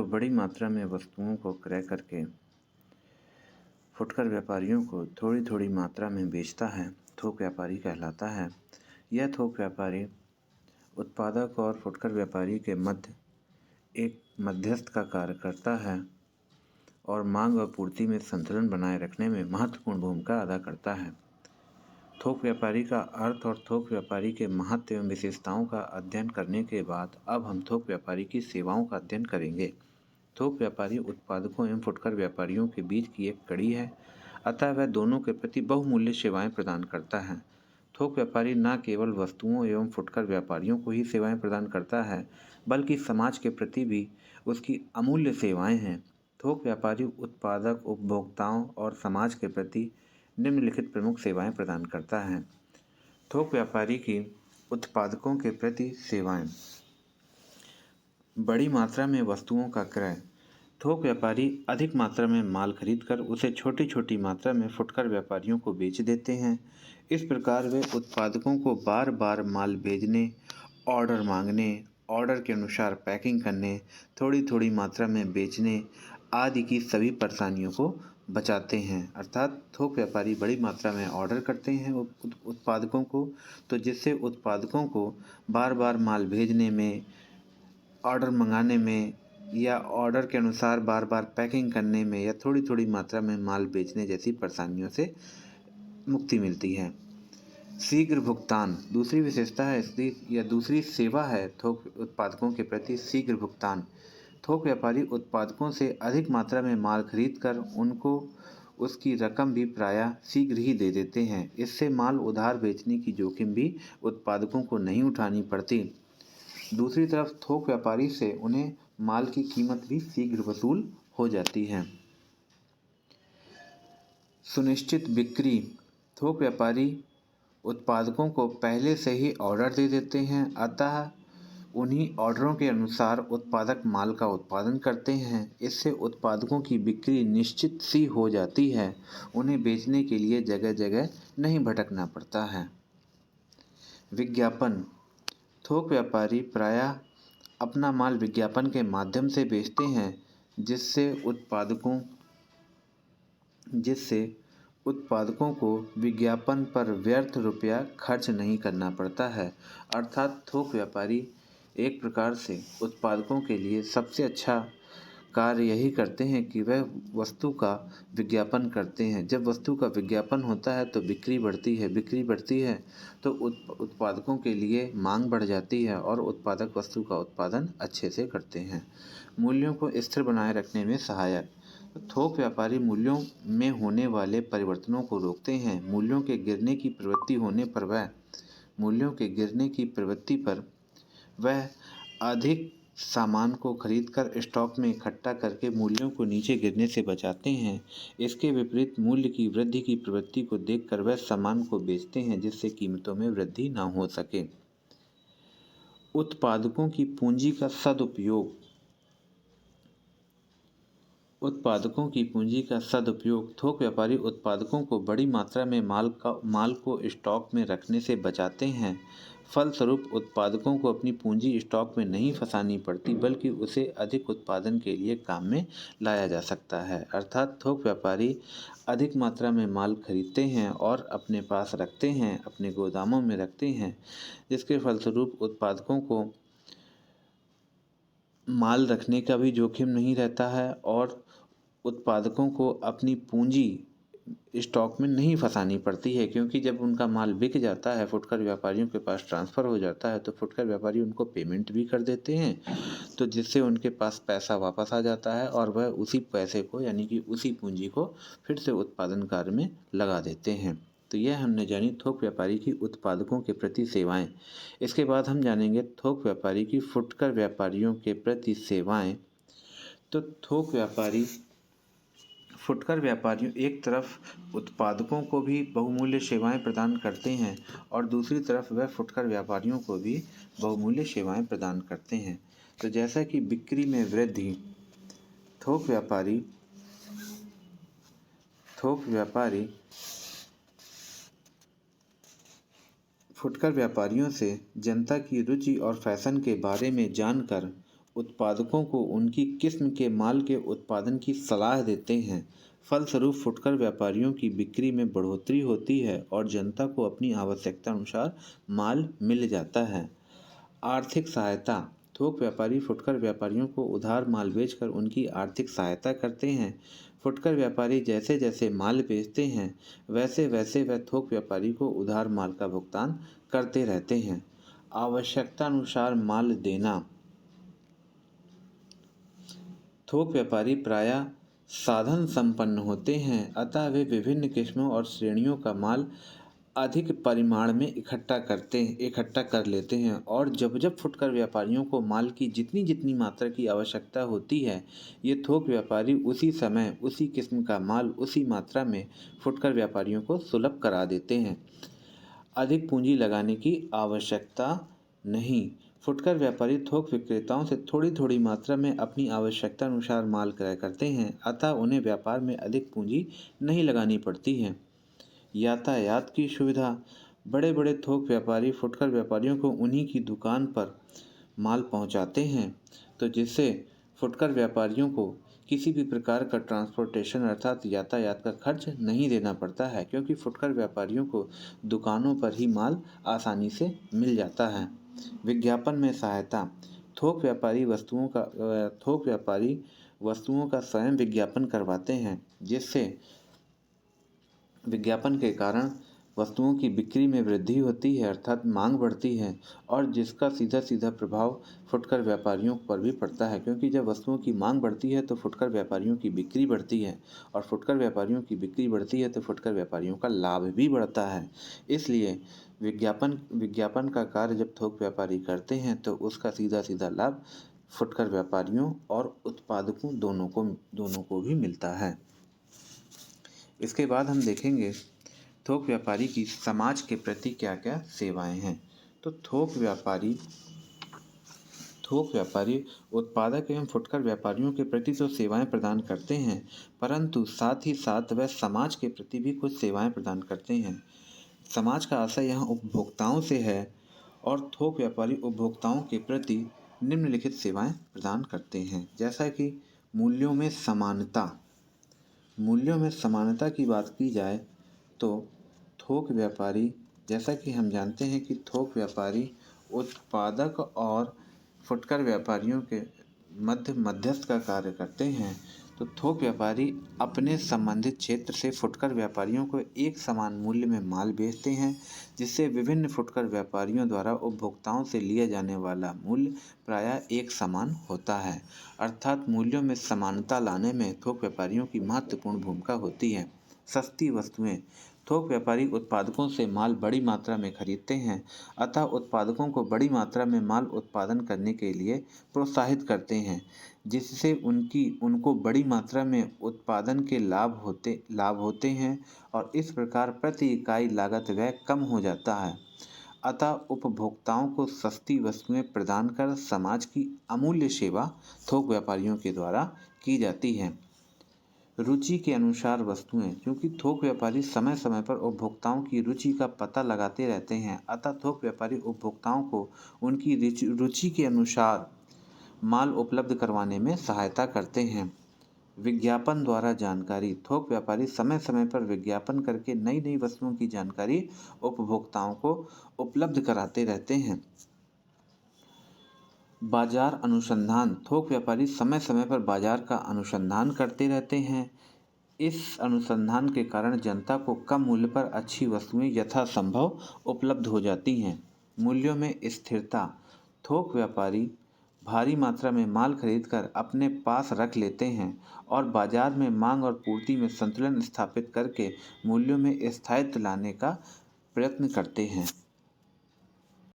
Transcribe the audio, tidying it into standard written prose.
तो बड़ी मात्रा में वस्तुओं को क्रय करके फुटकर व्यापारियों को थोड़ी थोड़ी मात्रा में बेचता है, थोक व्यापारी कहलाता है। यह थोक व्यापारी उत्पादक और फुटकर व्यापारी के मध्य एक मध्यस्थ का कार्य करता है और मांग और पूर्ति में संतुलन बनाए रखने में महत्वपूर्ण भूमिका अदा करता है। थोक व्यापारी का अर्थ और थोक व्यापारी के महत्व एवं विशेषताओं का अध्ययन करने के बाद अब हम थोक व्यापारी की सेवाओं का अध्ययन करेंगे। थोक व्यापारी उत्पादकों एवं फुटकर व्यापारियों के बीच की एक कड़ी है, अतः वह दोनों के प्रति बहुमूल्य सेवाएं प्रदान करता है। थोक व्यापारी न केवल वस्तुओं एवं फुटकर व्यापारियों को ही सेवाएं प्रदान करता है, बल्कि समाज के प्रति भी उसकी अमूल्य सेवाएं हैं। थोक व्यापारी उत्पादक, उपभोक्ताओं और समाज के प्रति निम्नलिखित प्रमुख सेवाएं प्रदान करता है। थोक व्यापारी की उत्पादकों के प्रति सेवाएं। बड़ी मात्रा में वस्तुओं का क्रय। थोक व्यापारी अधिक मात्रा में माल खरीदकर उसे छोटी छोटी मात्रा में फुटकर व्यापारियों को बेच देते हैं। इस प्रकार वे उत्पादकों को बार बार माल भेजने, ऑर्डर मांगने, ऑर्डर के अनुसार पैकिंग करने, थोड़ी थोड़ी मात्रा में बेचने आदि की सभी परेशानियों को बचाते हैं। अर्थात थोक व्यापारी बड़ी मात्रा में ऑर्डर करते हैं उत्पादकों को, तो जिससे उत्पादकों को बार बार माल भेजने में, ऑर्डर मंगाने में या ऑर्डर के अनुसार बार बार पैकिंग करने में या थोड़ी थोड़ी मात्रा में माल बेचने जैसी परेशानियों से मुक्ति मिलती है। शीघ्र भुगतान दूसरी विशेषता है इसकी या दूसरी सेवा है थोक उत्पादकों के प्रति शीघ्र भुगतान। थोक व्यापारी उत्पादकों से अधिक मात्रा में माल खरीद कर उनको उसकी रकम भी प्रायः शीघ्र ही दे देते हैं। इससे माल उधार बेचने की जोखिम भी उत्पादकों को नहीं उठानी पड़ती। दूसरी तरफ थोक व्यापारी से उन्हें माल की कीमत भी शीघ्र वसूल हो जाती है। सुनिश्चित बिक्री। थोक व्यापारी उत्पादकों को पहले से ही ऑर्डर दे देते हैं, अतः उन्हीं ऑर्डरों के अनुसार उत्पादक माल का उत्पादन करते हैं। इससे उत्पादकों की बिक्री निश्चित सी हो जाती है, उन्हें बेचने के लिए जगह जगह नहीं भटकना पड़ता है। विज्ञापन। थोक व्यापारी प्रायः अपना माल विज्ञापन के माध्यम से बेचते हैं, जिससे उत्पादकों को विज्ञापन पर व्यर्थ रुपया खर्च नहीं करना पड़ता है। अर्थात थोक व्यापारी एक प्रकार से उत्पादकों के लिए सबसे अच्छा कार्य यही करते हैं कि वह वस्तु का विज्ञापन करते हैं। जब वस्तु का विज्ञापन होता है तो बिक्री बढ़ती है तो उत्पादकों के लिए मांग बढ़ जाती है और उत्पादक वस्तु का उत्पादन अच्छे से करते हैं। मूल्यों को स्थिर बनाए रखने में सहायक। थोक व्यापारी मूल्यों में होने वाले परिवर्तनों को रोकते हैं। मूल्यों के गिरने की प्रवृत्ति पर वह अधिक सामान को खरीदकर स्टॉक में इकट्ठा करके मूल्यों को नीचे गिरने से बचाते हैं। इसके विपरीत मूल्य की वृद्धि की प्रवृत्ति को देखकर वह सामान को बेचते हैं, जिससे कीमतों में वृद्धि न हो सके। उत्पादकों की पूंजी का सदुपयोग। थोक व्यापारी उत्पादकों को बड़ी मात्रा में माल को स्टॉक में रखने से बचाते हैं। फलस्वरूप उत्पादकों को अपनी पूंजी स्टॉक में नहीं फंसानी पड़ती, बल्कि उसे अधिक उत्पादन के लिए काम में लाया जा सकता है। अर्थात थोक व्यापारी अधिक मात्रा में माल खरीदते हैं और अपने पास रखते हैं, अपने गोदामों में रखते हैं, जिसके फलस्वरूप उत्पादकों को माल रखने का भी जोखिम नहीं रहता है और उत्पादकों को अपनी पूंजी स्टॉक में नहीं फंसानी पड़ती है, क्योंकि जब उनका माल बिक जाता है, फुटकर व्यापारियों के पास ट्रांसफ़र हो जाता है, तो फुटकर व्यापारी उनको पेमेंट भी कर देते हैं, तो जिससे उनके पास पैसा वापस आ जाता है और वह उसी पैसे को यानी कि उसी पूंजी को फिर से उत्पादन कार्य में लगा देते हैं। तो यह हमने जानी थोक व्यापारी की उत्पादकों के प्रति सेवाएं। इसके बाद हम जानेंगे थोक व्यापारी की फुटकर व्यापारियों के प्रति सेवाएं। तो फुटकर व्यापारियों एक तरफ उत्पादकों को भी बहुमूल्य सेवाएं प्रदान करते हैं और दूसरी तरफ वह फुटकर व्यापारियों को भी बहुमूल्य सेवाएं प्रदान करते हैं। तो जैसा कि बिक्री में वृद्धि, थोक व्यापारी फुटकर व्यापारियों से जनता की रुचि और फैशन के बारे में जानकर उत्पादकों को उनकी किस्म के माल के उत्पादन की सलाह देते हैं। फलस्वरूप फुटकर व्यापारियों की बिक्री में बढ़ोतरी होती है और जनता को अपनी आवश्यकता अनुसार माल मिल जाता है। आर्थिक सहायता। थोक व्यापारी फुटकर व्यापारियों को उधार माल बेचकर उनकी आर्थिक सहायता करते हैं। फुटकर व्यापारी जैसे जैसे माल बेचते हैं वैसे वैसे वह थोक व्यापारी को उधार माल का भुगतान करते रहते हैं। आवश्यकता अनुसार माल देना। थोक व्यापारी प्रायः साधन संपन्न होते हैं, अतः वे विभिन्न किस्मों और श्रेणियों का माल अधिक परिमाण में इकट्ठा कर लेते हैं और जब जब फुटकर व्यापारियों को माल की जितनी जितनी मात्रा की आवश्यकता होती है, ये थोक व्यापारी उसी समय उसी किस्म का माल उसी मात्रा में फुटकर व्यापारियों को सुलभ करा देते हैं। अधिक पूंजी लगाने की आवश्यकता नहीं। फुटकर व्यापारी थोक विक्रेताओं से थोड़ी थोड़ी मात्रा में अपनी आवश्यकता अनुसार माल क्रय करते हैं, अतः उन्हें व्यापार में अधिक पूंजी नहीं लगानी पड़ती है। यातायात की सुविधा। बड़े बड़े थोक व्यापारी फुटकर व्यापारियों को उन्हीं की दुकान पर माल पहुंचाते हैं, तो जिससे फुटकर व्यापारियों को किसी भी प्रकार का ट्रांसपोर्टेशन अर्थात यातायात का खर्च नहीं देना पड़ता है, क्योंकि फुटकर व्यापारियों को दुकानों पर ही माल आसानी से मिल जाता है। विज्ञापन में सहायता। थोक व्यापारी वस्तुओं का स्वयं विज्ञापन करवाते हैं, जिससे विज्ञापन के कारण वस्तुओं की बिक्री में वृद्धि होती है अर्थात मांग बढ़ती है और जिसका सीधा सीधा प्रभाव फुटकर व्यापारियों पर भी पड़ता है, क्योंकि जब वस्तुओं की मांग बढ़ती है तो फुटकर व्यापारियों की बिक्री बढ़ती है और फुटकर व्यापारियों की बिक्री बढ़ती है तो फुटकर व्यापारियों का लाभ भी बढ़ता है। इसलिए विज्ञापन का कार्य जब थोक व्यापारी करते हैं तो उसका सीधा सीधा लाभ फुटकर व्यापारियों और उत्पादकों दोनों को भी मिलता है। इसके बाद हम देखेंगे थोक व्यापारी की समाज के प्रति क्या क्या सेवाएं हैं। तो थोक व्यापारी उत्पादक एवं फुटकर व्यापारियों के प्रति तो सेवाएं प्रदान करते हैं, परंतु साथ ही साथ वह समाज के प्रति भी कुछ सेवाएं प्रदान करते हैं। समाज का आशय यहाँ उपभोक्ताओं से है और थोक व्यापारी उपभोक्ताओं के प्रति निम्नलिखित सेवाएं प्रदान करते हैं, जैसा कि मूल्यों में समानता की बात की जाए तो थोक व्यापारी, जैसा कि हम जानते हैं कि थोक व्यापारी उत्पादक और फुटकर व्यापारियों के मध्यस्थ का कार्य करते हैं। तो थोक व्यापारी अपने संबंधित क्षेत्र से फुटकर व्यापारियों को एक समान मूल्य में माल बेचते हैं, जिससे विभिन्न फुटकर व्यापारियों द्वारा उपभोक्ताओं से लिया जाने वाला मूल्य प्रायः एक समान होता है। अर्थात मूल्यों में समानता लाने में थोक व्यापारियों की महत्वपूर्ण भूमिका होती है। सस्ती वस्तुएं। थोक व्यापारी उत्पादकों से माल बड़ी मात्रा में खरीदते हैं, अतः उत्पादकों को बड़ी मात्रा में माल उत्पादन करने के लिए प्रोत्साहित करते हैं, जिससे उनको बड़ी मात्रा में उत्पादन के लाभ होते हैं और इस प्रकार प्रति इकाई लागत व्यय कम हो जाता है। अतः उपभोक्ताओं को सस्ती वस्तुएं प्रदान कर समाज की अमूल्य सेवा थोक व्यापारियों के द्वारा की जाती है। रुचि के अनुसार वस्तुएं। क्योंकि थोक व्यापारी समय समय पर उपभोक्ताओं की रुचि का पता लगाते रहते हैं, अतः थोक व्यापारी उपभोक्ताओं को उनकी रुचि के अनुसार माल उपलब्ध करवाने में सहायता करते हैं। विज्ञापन द्वारा जानकारी। थोक व्यापारी समय समय पर विज्ञापन करके नई नई वस्तुओं की जानकारी उपभोक्ताओं को उपलब्ध कराते रहते हैं। बाजार अनुसंधान। थोक व्यापारी समय समय पर बाजार का अनुसंधान करते रहते हैं। इस अनुसंधान के कारण जनता को कम मूल्य पर अच्छी वस्तुएं यथासंभव उपलब्ध हो जाती हैं। मूल्यों में स्थिरता। थोक व्यापारी भारी मात्रा में माल खरीदकर अपने पास रख लेते हैं और बाजार में मांग और पूर्ति में संतुलन स्थापित करके मूल्यों में स्थायित्व लाने का प्रयत्न करते हैं।